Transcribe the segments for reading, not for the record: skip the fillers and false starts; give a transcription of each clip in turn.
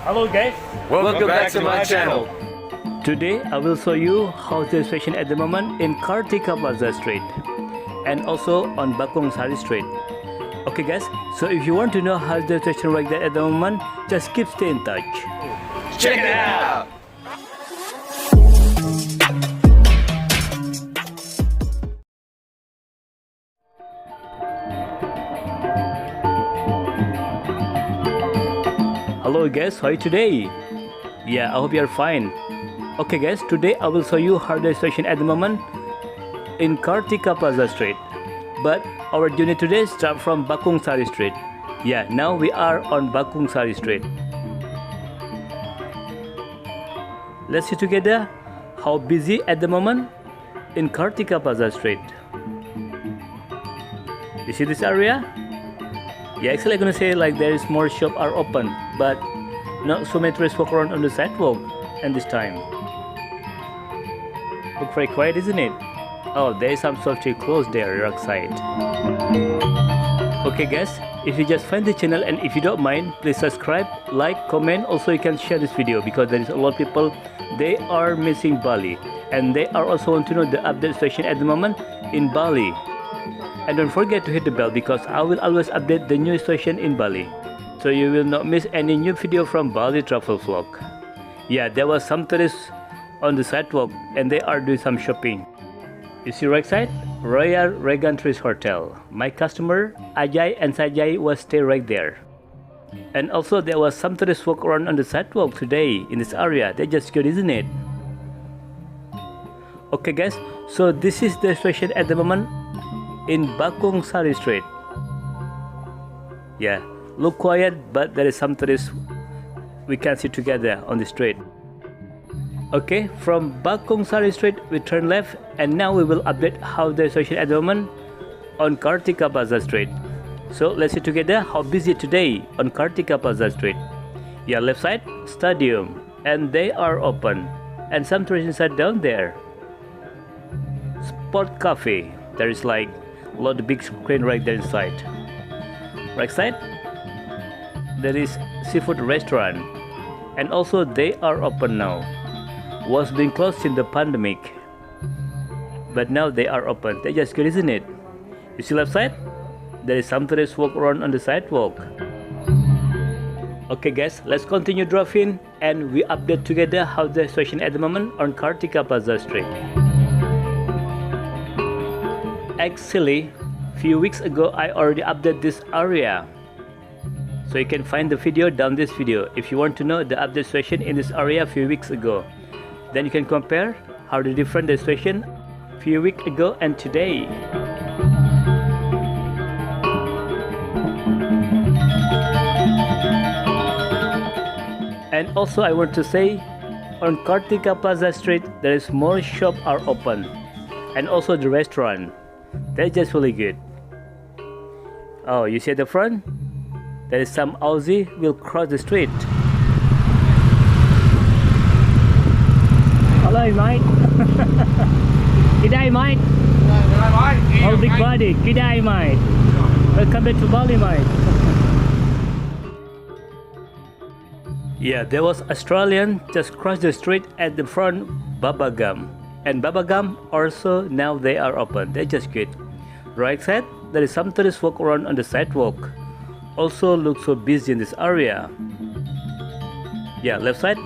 Hello guys, Welcome back to my channel. today I will show you how's the situation at the moment in Kartika Plaza Street and also on Bakung Sari Street. Okay guys, so if you want to know how's the situation like that at the moment, just keep stay in touch. Check it out. Hello guys, how are you today? Yeah, I hope you are fine. Okay guys, today I will show you how the situation at the moment in Kartika Plaza Street. But our journey today starts from Bakung Sari Street. Yeah, now we are on Bakung Sari Street. Let's see together how busy at the moment in Kartika Plaza Street. You see this area? Yeah, actually I'm gonna say like there is more shops are open, but not so many tourists walk around on the sidewalk and this time. Look very quiet, isn't it? Oh, there is some softly closed there, right side. Okay guys, if you just find the channel and if you don't mind, please subscribe, like, comment. Also you can share this video because there is a lot of people, they are missing Bali and they are also want to know the update situation at the moment in Bali. And don't forget to hit the bell because I will always update the new station in Bali, so you will not miss any new video from Bali travel vlog. Yeah, there was some tourists on the sidewalk and they are doing some shopping. You see right side, Royal Regan Tourist Hotel. My customer Ajay and Sajay was stay right there. And also there was some tourists walk around on the sidewalk today in this area. They just good, isn't it? Okay guys, so this is the situation at the moment in Bakung Sari Street. Yeah, look quiet, but there is some tourists we can see together on the street. Okay, from Bakung Sari Street we turn left and now we will update how the situation at the moment on Kartika Plaza Street. So let's see together how busy today on Kartika Plaza Street. Yeah, left side stadium and they are open and some tourists inside down there. Sport cafe, there is like a lot of big screen right there inside. Right side there is seafood restaurant and also they are open now. Was being closed in the pandemic, but now they are open. They just good, isn't it? You see left side there is some tourists walk around on the sidewalk. Okay guys, let's continue driving and we update together how the situation at the moment on Kartika Plaza Street. Actually, few weeks ago I already updated this area, so you can find the video down this video if you want to know the update situation in this area a few weeks ago. Then you can compare how the different the situation few weeks ago and today. And also I want to say on Kartika Plaza Street there is more shops are open and also the restaurant. They're just really good. Oh, you see at the front? There is some Aussie will cross the street. Hello mate. G'day mate. Oh big buddy. G'day mate. Welcome back to Bali mate. Yeah, there was Australian just crossed the street at the front Babagam. And Babagam also now they are open. They're just good. Right side there is some tourists walk around on the sidewalk. Also looks so busy in this area. Yeah, left side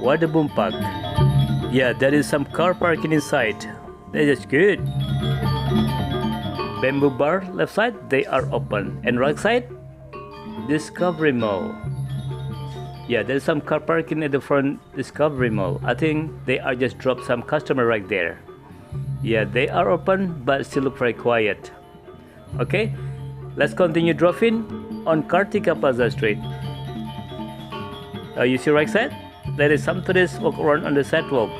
Wadaboom Park. Yeah, there is some car parking inside. They're just good. Bamboo Bar left side they are open and right side Discovery Mall. Yeah, there's some car parking at the front Discovery Mall. I think they are just dropped some customer right there. Yeah, they are open but still look very quiet. Okay, let's continue driving on Kartika Plaza Street. You see right side? There is some tourists walk around on the sidewalk.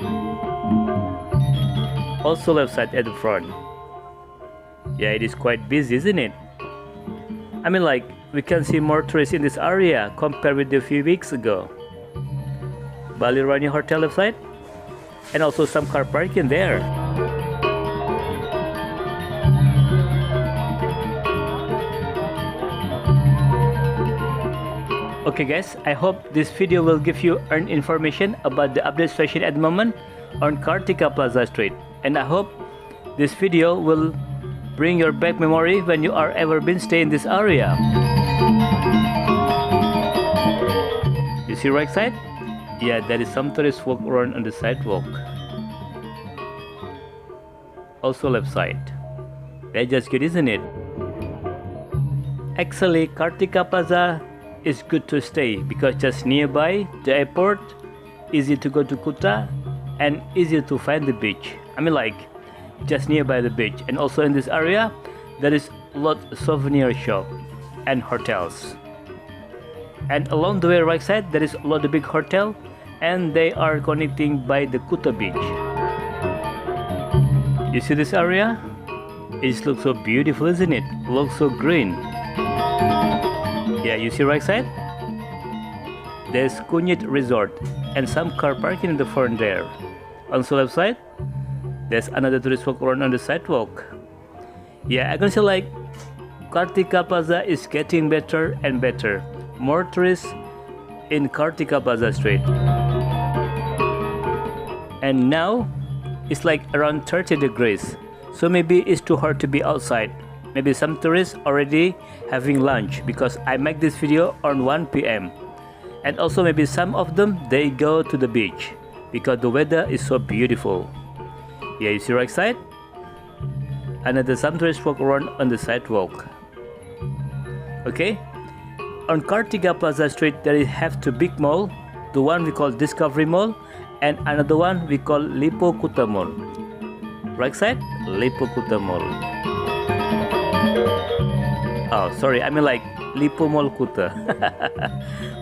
Also left side at the front. Yeah, it is quite busy, isn't it? I mean like we can see more tourists in this area compared with a few weeks ago. Bali Rani Hotel left side and also some car parking there. Okay guys, I hope this video will give you earned information about the update station at the moment on Kartika Plaza Street, and I hope this video will bring your back memory when you are ever been stay in this area. You see right side? Yeah, there is some tourists walk around on the sidewalk. Also left side. That's just good, isn't it? Actually, Kartika Plaza is good to stay because just nearby the airport, easy to go to Kuta, and easy to find the beach. I mean like just nearby the beach. And also in this area there is a lot of souvenir shop and hotels. And along the way right side there is a lot of big hotel, and they are connecting by the Kuta beach. You see this area? It looks so beautiful, isn't it? Looks so green. Yeah, you see right side? There's Kunyit Resort and some car parking in the front there. On the left side, there's another tourist walk around on the sidewalk. Yeah, I can say like Kartika Plaza is getting better and better. More tourists in Kartika Plaza Street. And now it's like around 30 degrees. So maybe it's too hot to be outside. Maybe some tourists already having lunch because I make this video on 1 p.m. And also maybe some of them they go to the beach because the weather is so beautiful. Yeah, you see right side? Another some tourists walk around on the sidewalk. Okay? On Kartika Plaza Street there is have two big mall. The one we call Discovery Mall and another one we call Lipo Kuta Mall. Right side? Lipo Kuta Mall. Oh, sorry, I mean like Lipo Mall Kuta.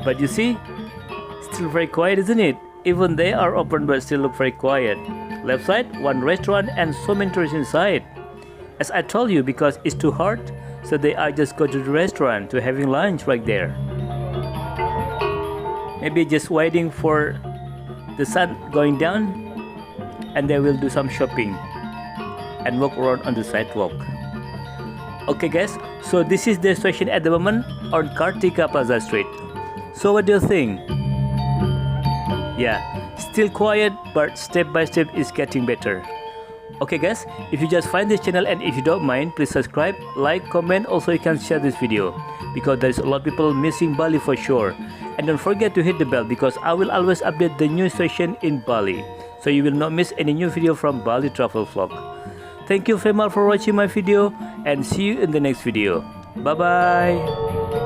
But you see, still very quiet, isn't it? Even they are open but still look very quiet. Left side, one restaurant and so many tourists inside. As I told you, because it's too hot, so they are just go to the restaurant to having lunch right there. Maybe just waiting for the sun going down, and they will do some shopping and walk around on the sidewalk. Okay guys, so this is the situation at the moment on Kartika Plaza Street. So what do you think? Yeah, still quiet but step by step is getting better. Okay guys, if you just find this channel and if you don't mind, please subscribe, like, comment, also you can share this video because there is a lot of people missing Bali for sure. And don't forget to hit the bell because I will always update the new station in Bali, so you will not miss any new video from Bali Travel Vlog. Thank you very much for watching my video and see you in the next video. Bye bye.